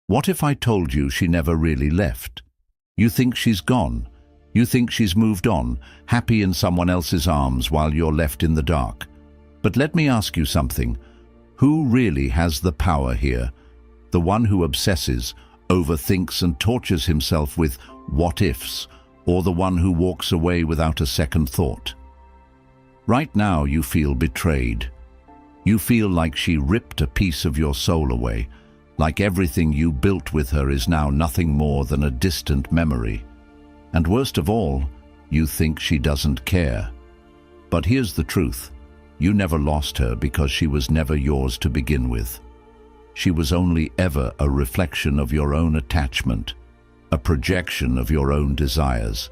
What if I told you she never really left? You think she's gone. You think she's moved on, happy in someone else's arms while you're left in the dark. But let me ask you something. Who really has the power here? The one who obsesses, overthinks and tortures himself with what-ifs, or the one who walks away without a second thought? Right now you feel betrayed. You feel like she ripped a piece of your soul away, like everything you built with her is now nothing more than a distant memory. And worst of all, you think she doesn't care. But here's the truth. You never lost her because she was never yours to begin with. She was only ever a reflection of your own attachment, a projection of your own desires.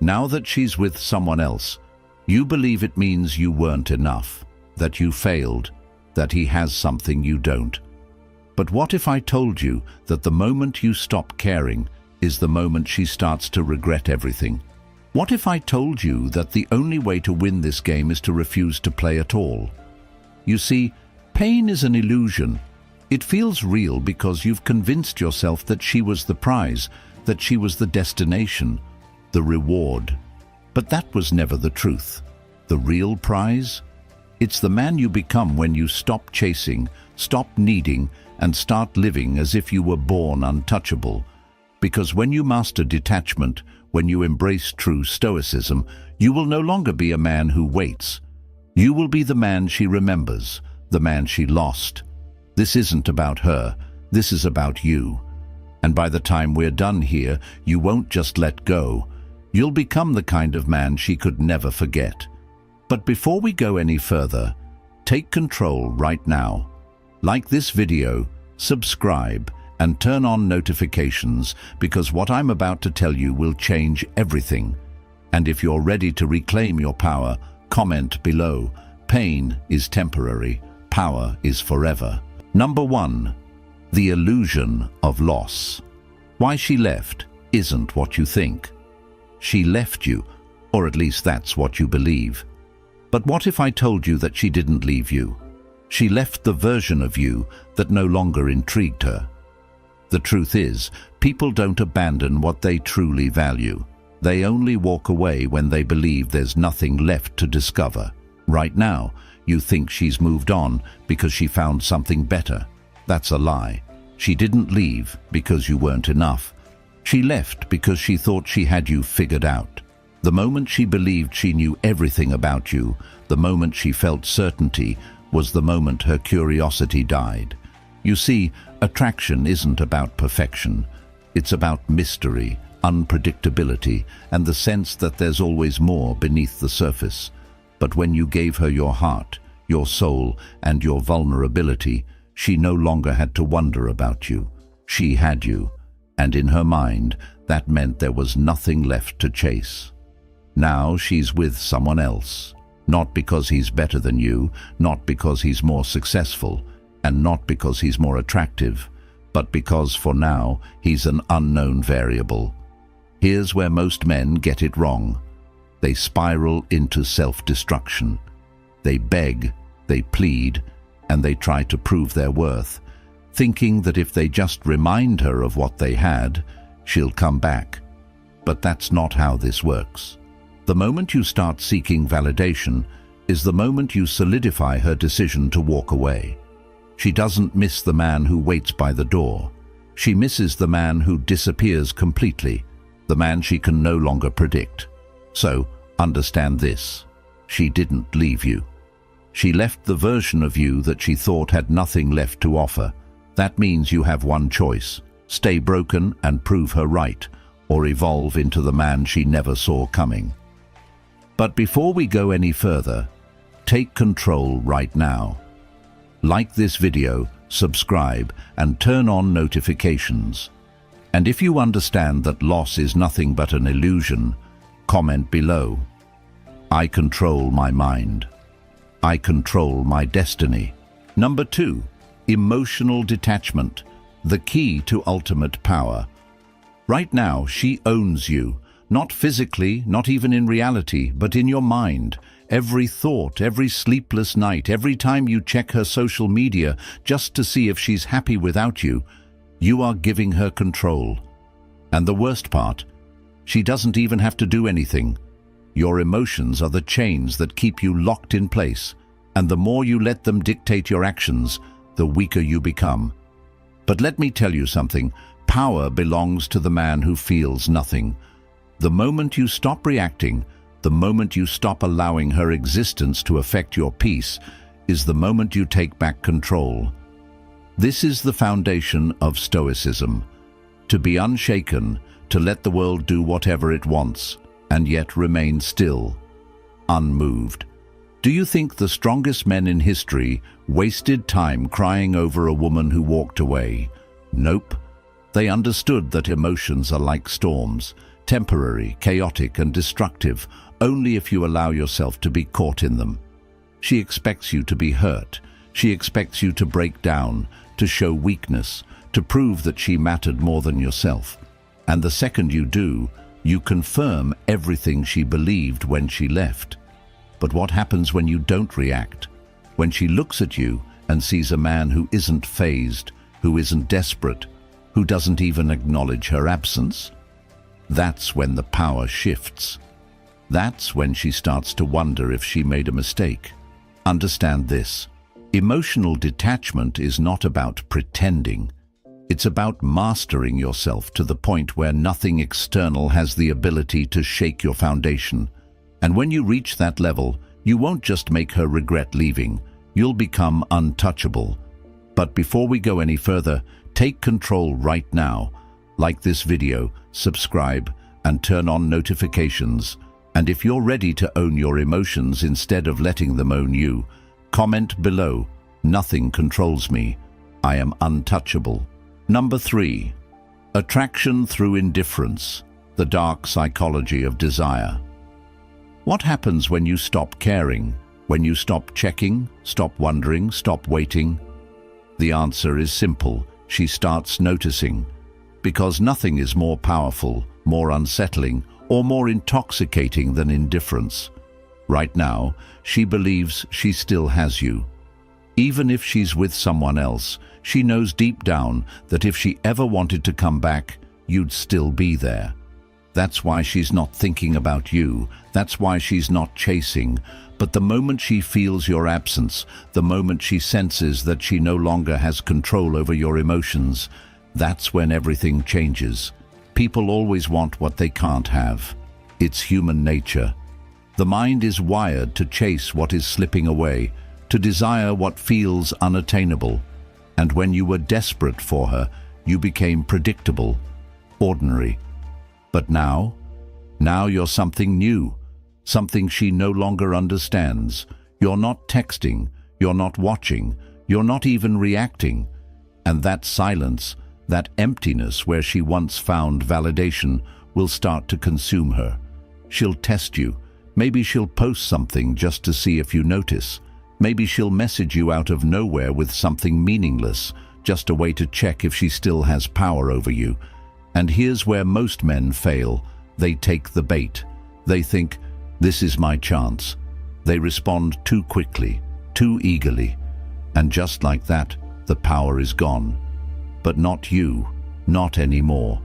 Now that she's with someone else, you believe it means you weren't enough, that you failed, that he has something you don't. But what if I told you that the moment you stop caring is the moment she starts to regret everything? What if I told you that the only way to win this game is to refuse to play at all? You see, pain is an illusion. It feels real because you've convinced yourself that she was the prize, that she was the destination, the reward. But that was never the truth. The real prize? It's the man you become when you stop chasing, stop needing, and start living as if you were born untouchable. Because when you master detachment, when you embrace true stoicism, you will no longer be a man who waits. You will be the man she remembers, the man she lost. This isn't about her, this is about you. And by the time we're done here, you won't just let go. You'll become the kind of man she could never forget. But before we go any further, take control right now. Like this video, subscribe, and turn on notifications, because what I'm about to tell you will change everything. And if you're ready to reclaim your power, comment below. Pain is temporary, power is forever. Number 1. The illusion of loss. Why she left isn't what you think. She left you, or at least that's what you believe. But what if I told you that she didn't leave you? She left the version of you that no longer intrigued her. The truth is, people don't abandon what they truly value. They only walk away when they believe there's nothing left to discover. Right now, you think she's moved on because she found something better. That's a lie. She didn't leave because you weren't enough. She left because she thought she had you figured out. The moment she believed she knew everything about you, the moment she felt certainty, was the moment her curiosity died. You see, attraction isn't about perfection. It's about mystery, unpredictability, and the sense that there's always more beneath the surface. But when you gave her your heart, your soul, and your vulnerability, she no longer had to wonder about you. She had you, and in her mind, that meant there was nothing left to chase. Now she's with someone else, not because he's better than you, not because he's more successful, and not because he's more attractive, but because for now he's an unknown variable. Here's where most men get it wrong. They spiral into self-destruction. They beg, they plead, and they try to prove their worth, thinking that if they just remind her of what they had, she'll come back. But that's not how this works. The moment you start seeking validation is the moment you solidify her decision to walk away. She doesn't miss the man who waits by the door. She misses the man who disappears completely, the man she can no longer predict. So, understand this. She didn't leave you. She left the version of you that she thought had nothing left to offer. That means you have one choice: stay broken and prove her right, or evolve into the man she never saw coming. But before we go any further, take control right now. Like this video, subscribe, and turn on notifications. And if you understand that loss is nothing but an illusion, comment below. I control my mind. I control my destiny. Number 2, emotional detachment, the key to ultimate power. Right now, she owns you, not physically, not even in reality, but in your mind. Every thought, every sleepless night, every time you check her social media just to see if she's happy without you, You are giving her control. And the worst part, she doesn't even have to do anything. Your emotions are the chains that keep you locked in place, and the more you let them dictate your actions, the weaker you become. But let me tell you something, power belongs to the man who feels nothing. The moment you stop reacting, the moment you stop allowing her existence to affect your peace, is the moment you take back control. This is the foundation of Stoicism. To be unshaken, to let the world do whatever it wants, and yet remain still, unmoved. Do you think the strongest men in history wasted time crying over a woman who walked away? Nope. They understood that emotions are like storms, temporary, chaotic, and destructive, only if you allow yourself to be caught in them. She expects you to be hurt. She expects you to break down, to show weakness, to prove that she mattered more than yourself. And the second you do, you confirm everything she believed when she left. But what happens when you don't react? When she looks at you and sees a man who isn't fazed, who isn't desperate, who doesn't even acknowledge her absence? That's when the power shifts. That's when she starts to wonder if she made a mistake. Understand this. Emotional detachment is not about pretending. It's about mastering yourself to the point where nothing external has the ability to shake your foundation. And when you reach that level, you won't just make her regret leaving. You'll become untouchable. But before we go any further, take control right now. Like this video, subscribe, and turn on notifications. And if you're ready to own your emotions instead of letting them own you, comment below, "Nothing controls me. I am untouchable." Number 3. Attraction through indifference, the dark psychology of desire. What happens when you stop caring, when you stop checking, stop wondering, stop waiting? The answer is simple. She starts noticing. Because nothing is more powerful, more unsettling, or more intoxicating than indifference. Right now, she believes she still has you. Even if she's with someone else, she knows deep down that if she ever wanted to come back, you'd still be there. That's why she's not thinking about you. That's why she's not chasing. But the moment she feels your absence, the moment she senses that she no longer has control over your emotions, that's when everything changes. People always want what they can't have. It's human nature. The mind is wired to chase what is slipping away, to desire what feels unattainable. And when you were desperate for her, you became predictable, ordinary. But now you're something new, something she no longer understands. You're not texting, you're not watching, you're not even reacting. And that silence, that emptiness where she once found validation, will start to consume her. She'll test you. Maybe she'll post something just to see if you notice. Maybe she'll message you out of nowhere with something meaningless, just a way to check if she still has power over you. And here's where most men fail. They take the bait. They think, "This is my chance." They respond too quickly, too eagerly. And just like that, the power is gone. But not you, not anymore.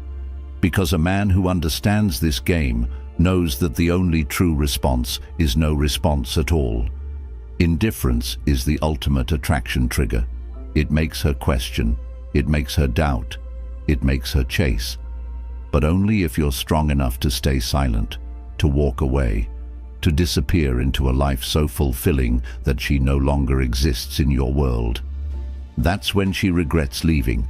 Because a man who understands this game knows that the only true response is no response at all. Indifference is the ultimate attraction trigger. It makes her question, it makes her doubt, it makes her chase. But only if you're strong enough to stay silent, to walk away, to disappear into a life so fulfilling that she no longer exists in your world. That's when she regrets leaving.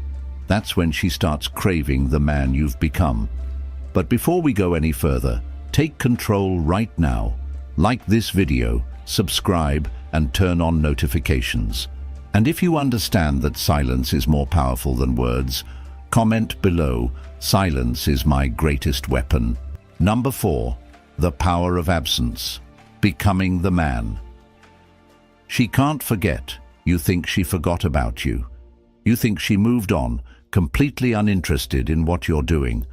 That's when she starts craving the man you've become. But before we go any further, take control right now. Like this video, subscribe, and turn on notifications. And if you understand that silence is more powerful than words, comment below, "Silence is my greatest weapon." Number 4. The power of absence. Becoming the man. She can't forget. You think she forgot about you. You think she moved on, completely uninterested in what you're doing.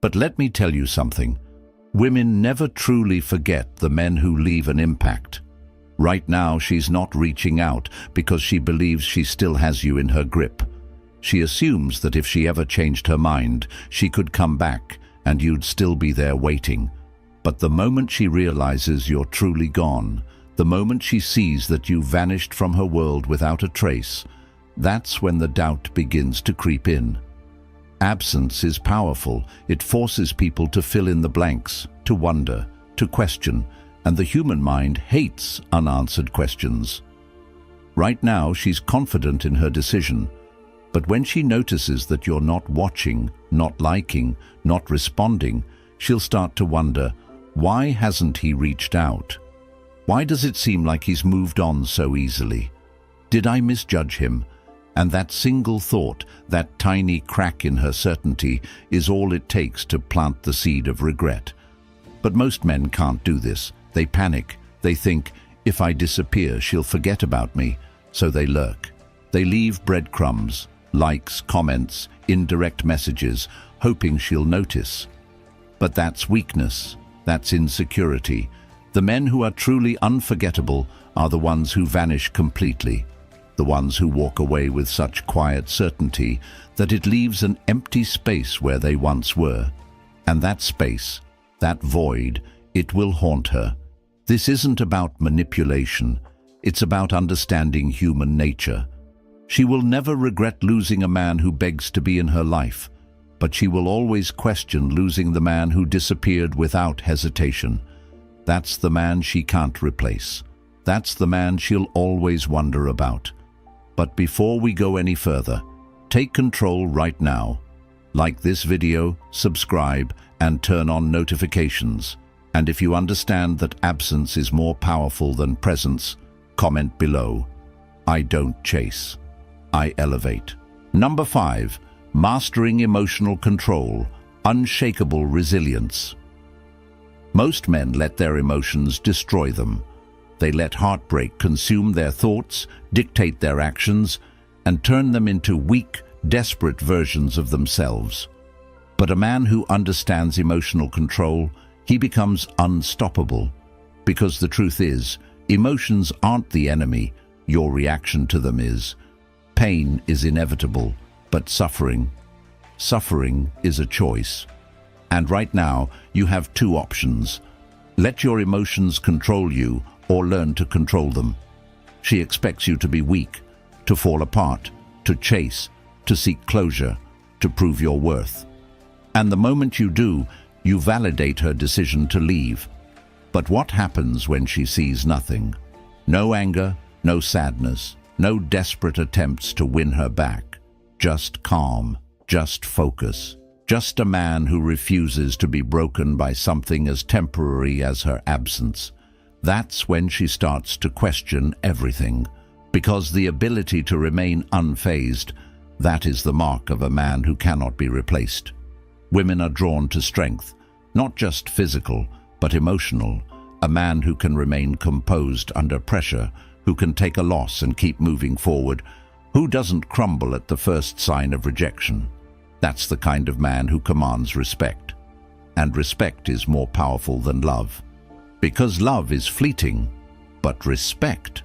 But let me tell you something. Women never truly forget the men who leave an impact. Right now, she's not reaching out because she believes she still has you in her grip. She assumes that if she ever changed her mind, she could come back and you'd still be there waiting. But the moment she realizes you're truly gone, the moment she sees that you vanished from her world without a trace, that's when the doubt begins to creep in. Absence is powerful. It forces people to fill in the blanks, to wonder, to question, and the human mind hates unanswered questions. Right now, she's confident in her decision, but when she notices that you're not watching, not liking, not responding, she'll start to wonder, why hasn't he reached out? Why does it seem like he's moved on so easily? Did I misjudge him? And that single thought, that tiny crack in her certainty, is all it takes to plant the seed of regret. But most men can't do this. They panic. They think, if I disappear, she'll forget about me. So they lurk. They leave breadcrumbs, likes, comments, indirect messages, hoping she'll notice. But that's weakness. That's insecurity. The men who are truly unforgettable are the ones who vanish completely. The ones who walk away with such quiet certainty that it leaves an empty space where they once were. And that space, that void, it will haunt her. This isn't about manipulation. It's about understanding human nature. She will never regret losing a man who begs to be in her life, but she will always question losing the man who disappeared without hesitation. That's the man she can't replace. That's the man she'll always wonder about. But before we go any further, take control right now. Like this video, subscribe, and turn on notifications. And if you understand that absence is more powerful than presence, comment below. I don't chase. I elevate. Number 5. Mastering emotional control. Unshakable resilience. Most men let their emotions destroy them. They let heartbreak consume their thoughts, dictate their actions, and turn them into weak, desperate versions of themselves. But a man who understands emotional control, he becomes unstoppable. Because the truth is, emotions aren't the enemy, your reaction to them is. Pain is inevitable, but suffering is a choice. And right now, you have two options. Let your emotions control you, or learn to control them. She expects you to be weak, to fall apart, to chase, to seek closure, to prove your worth. And the moment you do, you validate her decision to leave. But what happens when she sees nothing? No anger, no sadness, no desperate attempts to win her back. Just calm, just focus. Just a man who refuses to be broken by something as temporary as her absence. That's when she starts to question everything, because the ability to remain unfazed, that is the mark of a man who cannot be replaced. Women are drawn to strength, not just physical, but emotional. A man who can remain composed under pressure, who can take a loss and keep moving forward, who doesn't crumble at the first sign of rejection. That's the kind of man who commands respect. And respect is more powerful than love. Because love is fleeting, but respect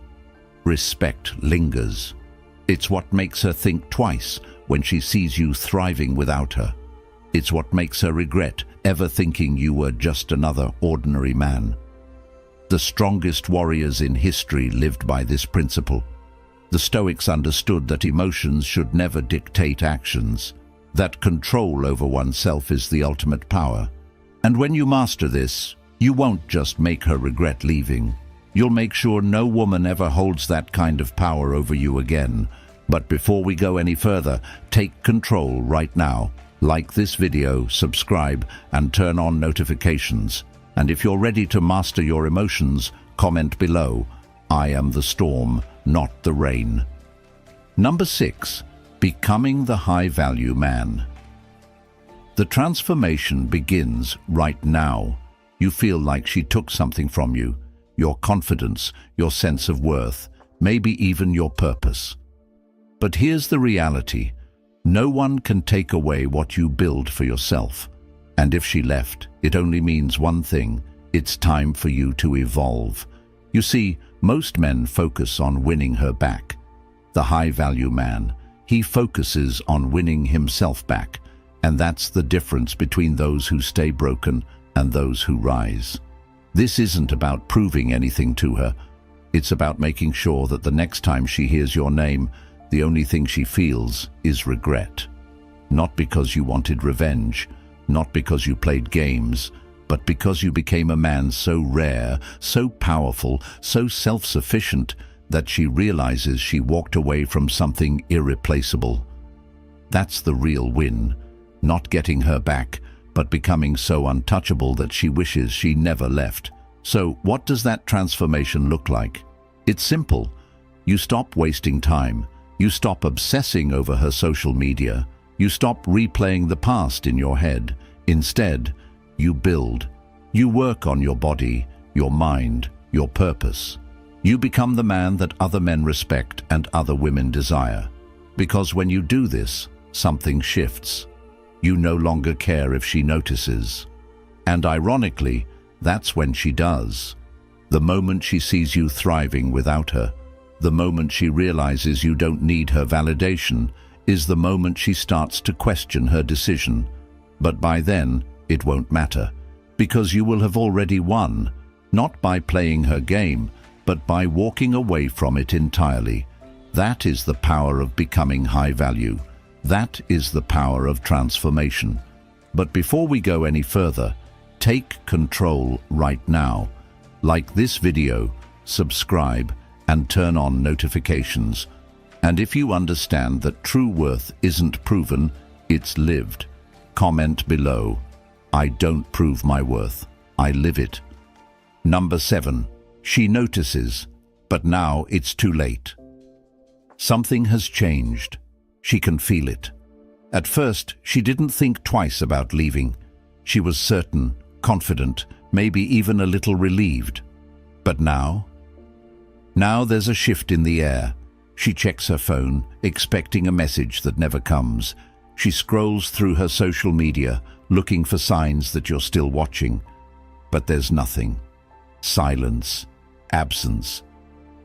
lingers. It's what makes her think twice when she sees you thriving without her. It's what makes her regret ever thinking you were just another ordinary man. The strongest warriors in history lived by this principle. The Stoics understood that emotions should never dictate actions, that control over oneself is the ultimate power. And when you master this, you won't just make her regret leaving. You'll make sure no woman ever holds that kind of power over you again. But before we go any further, take control right now. Like this video, subscribe, and turn on notifications. And if you're ready to master your emotions, comment below. I am the storm, not the rain. Number 6. Becoming the high-value man. The transformation begins right now. You feel like she took something from you, your confidence, your sense of worth, maybe even your purpose. But here's the reality. No one can take away what you build for yourself. And if she left, it only means one thing. It's time for you to evolve. You see, most men focus on winning her back. The high-value man, He focuses on winning himself back, and that's the difference between those who stay broken and those who rise. This isn't about proving anything to her. It's about making sure that the next time she hears your name, the only thing she feels is regret. Not because you wanted revenge, not because you played games, but because you became a man so rare, so powerful, so self-sufficient that she realizes she walked away from something irreplaceable. That's the real win, not getting her back, but becoming so untouchable that she wishes she never left. So what does that transformation look like? It's simple. You stop wasting time. You stop obsessing over her social media. You stop replaying the past in your head. Instead, you build. You work on your body, your mind, your purpose. You become the man that other men respect and other women desire. Because when you do this, something shifts. You no longer care if she notices. And ironically, that's when she does. The moment she sees you thriving without her, the moment she realizes you don't need her validation, is the moment she starts to question her decision. But by then, it won't matter, because you will have already won, not by playing her game, but by walking away from it entirely. That is the power of becoming high value. That is the power of transformation. But before we go any further, take control right now. Like this video, subscribe, and turn on notifications. And if you understand that true worth isn't proven, it's lived, comment below, "I don't prove my worth, I live it." Number 7. She notices, but now it's too late. Something has changed. She can feel it. At first, she didn't think twice about leaving. She was certain, confident, maybe even a little relieved. But now there's a shift in the air. She checks her phone, expecting a message that never comes. She scrolls through her social media, looking for signs that you're still watching. But there's nothing. Silence, absence.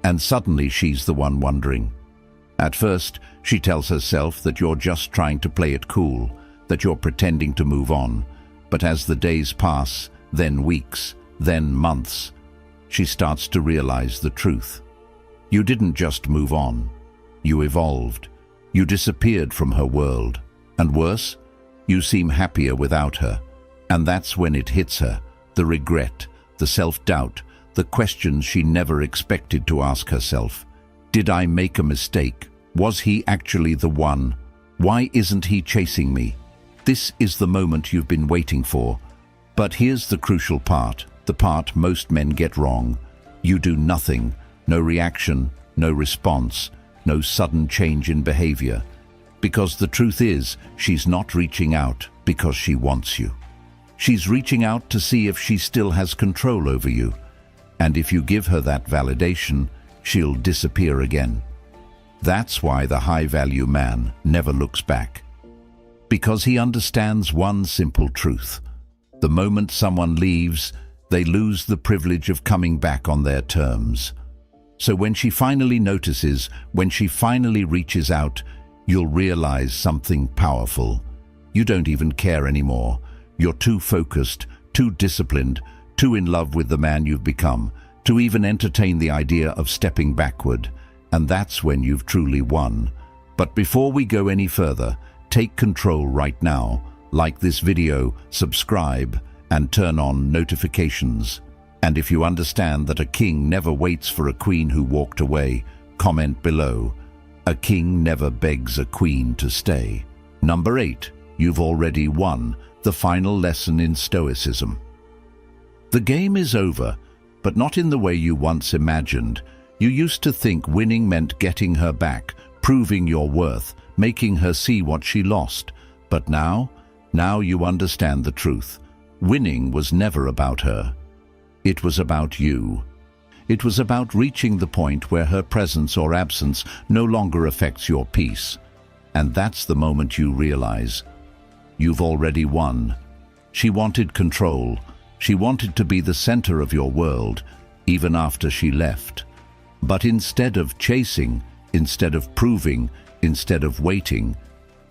And suddenly she's the one wondering. At first, she tells herself that you're just trying to play it cool, that you're pretending to move on. But as the days pass, then weeks, then months, she starts to realize the truth. You didn't just move on. You evolved. You disappeared from her world. And worse, you seem happier without her. And that's when it hits her, the regret, the self-doubt, the questions she never expected to ask herself. Did I make a mistake? Was he actually the one? Why isn't he chasing me? This is the moment you've been waiting for. But here's the crucial part, the part most men get wrong. You do nothing, no reaction, no response, no sudden change in behavior. Because the truth is, she's not reaching out because she wants you. She's reaching out to see if she still has control over you. And if you give her that validation, she'll disappear again. That's why the high-value man never looks back. Because he understands one simple truth. The moment someone leaves, they lose the privilege of coming back on their terms. So when she finally notices, when she finally reaches out, you'll realize something powerful. You don't even care anymore. You're too focused, too disciplined, too in love with the man you've become, to even entertain the idea of stepping backward. And that's when you've truly won. But before we go any further, take control right now. Like this video, subscribe, and turn on notifications. And if you understand that a king never waits for a queen who walked away, comment below. A king never begs a queen to stay. Number 8. You've already won. The final lesson in Stoicism. The game is over, but not in the way you once imagined. You used to think winning meant getting her back, proving your worth, making her see what she lost. But now you understand the truth. Winning was never about her. It was about you. It was about reaching the point where her presence or absence no longer affects your peace. And that's the moment you realize you've already won. She wanted control. She wanted to be the center of your world, even after she left. But instead of chasing, instead of proving, instead of waiting,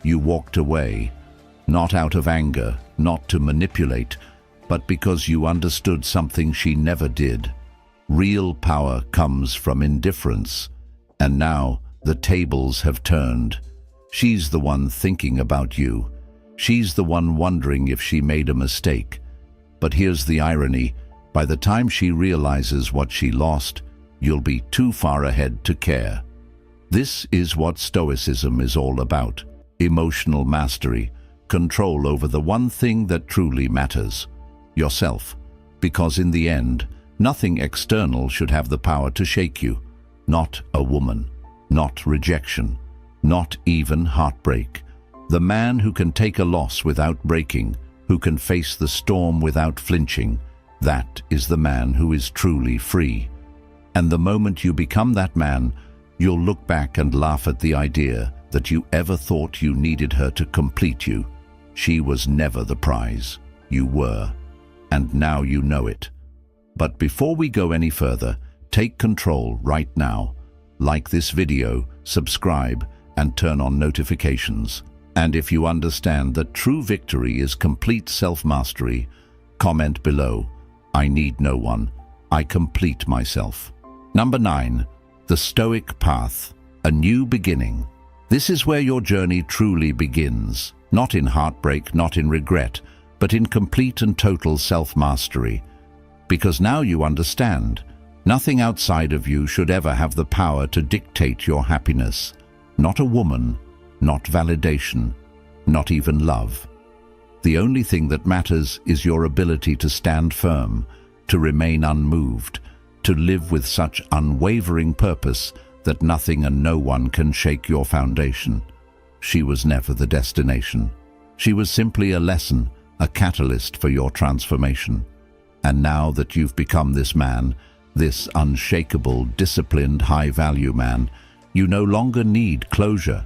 you walked away, not out of anger, not to manipulate, but because you understood something she never did. Real power comes from indifference, and now the tables have turned. She's the one thinking about you. She's the one wondering if she made a mistake. But here's the irony. By the time she realizes what she lost, you'll be too far ahead to care. This is what Stoicism is all about. Emotional mastery, control over the one thing that truly matters, yourself. Because in the end, nothing external should have the power to shake you. Not a woman, not rejection, not even heartbreak. The man who can take a loss without breaking, who can face the storm without flinching, that is the man who is truly free. And the moment you become that man, you'll look back and laugh at the idea that you ever thought you needed her to complete you. She was never the prize. You were. And now you know it. But before we go any further, take control right now. Like this video, subscribe, and turn on notifications. And if you understand that true victory is complete self-mastery, comment below. I need no one. I complete myself. Number 9. The Stoic Path. A new beginning. This is where your journey truly begins. Not in heartbreak, not in regret, but in complete and total self-mastery. Because now you understand, nothing outside of you should ever have the power to dictate your happiness. Not a woman, not validation, not even love. The only thing that matters is your ability to stand firm, to remain unmoved, to live with such unwavering purpose that nothing and no one can shake your foundation. She was never the destination. She was simply a lesson, a catalyst for your transformation. And now that you've become this man, this unshakable, disciplined, high-value man, you no longer need closure.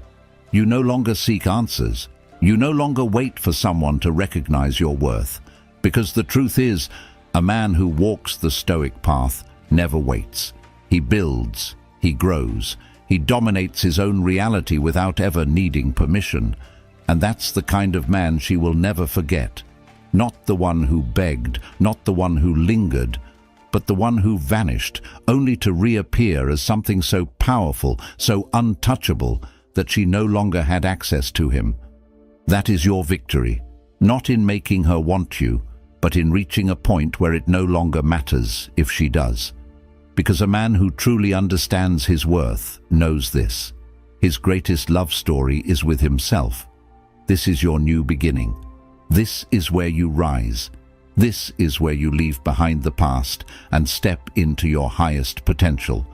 You no longer seek answers. You no longer wait for someone to recognize your worth. Because the truth is, a man who walks the Stoic path never waits. He builds, he grows, he dominates his own reality without ever needing permission. And that's the kind of man she will never forget. Not the one who begged, not the one who lingered, but the one who vanished, only to reappear as something so powerful, so untouchable, that she no longer had access to him. That is your victory, not in making her want you, but in reaching a point where it no longer matters if she does. Because a man who truly understands his worth knows this. His greatest love story is with himself. This is your new beginning. This is where you rise. This is where you leave behind the past and step into your highest potential.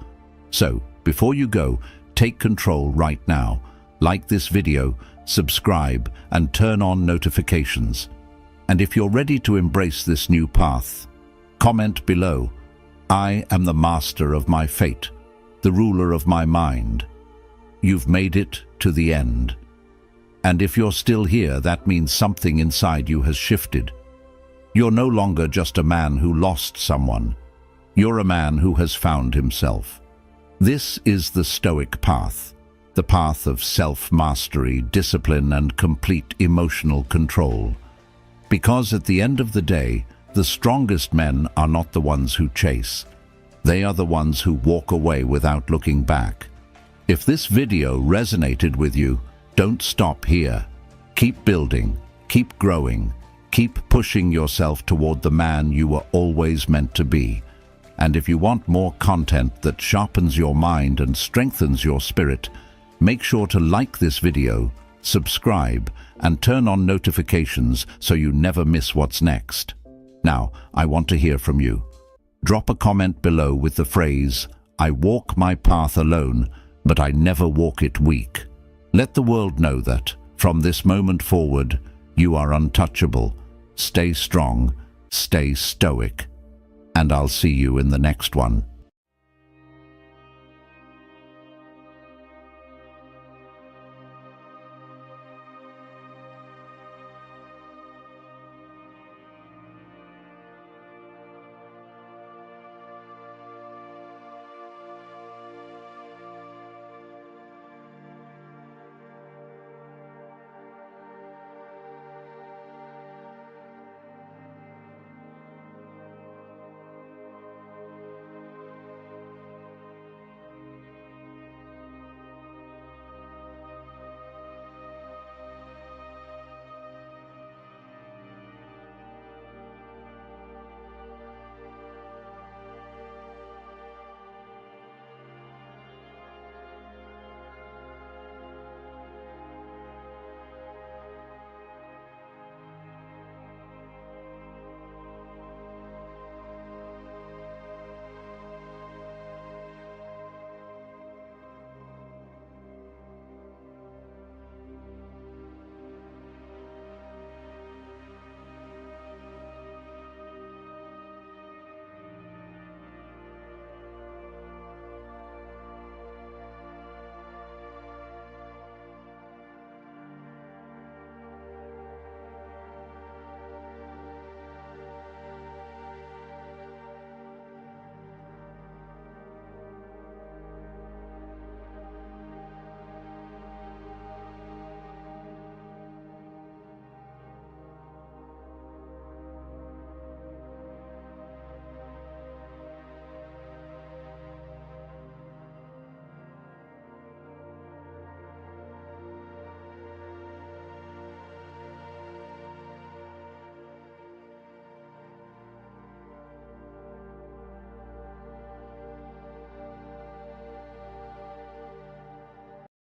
So, before you go, take control right now. Like this video, subscribe, and turn on notifications. And if you're ready to embrace this new path, comment below. I am the master of my fate, the ruler of my mind. You've made it to the end. And if you're still here, that means something inside you has shifted. You're no longer just a man who lost someone. You're a man who has found himself. This is the Stoic path, the path of self-mastery, discipline, and complete emotional control. Because at the end of the day, the strongest men are not the ones who chase. They are the ones who walk away without looking back. If this video resonated with you, don't stop here. Keep building, keep growing, keep pushing yourself toward the man you were always meant to be. And if you want more content that sharpens your mind and strengthens your spirit, make sure to like this video, subscribe, and turn on notifications so you never miss what's next. Now, I want to hear from you. Drop a comment below with the phrase, "I walk my path alone, but I never walk it weak." Let the world know that, from this moment forward, you are untouchable. Stay strong, stay stoic, and I'll see you in the next one.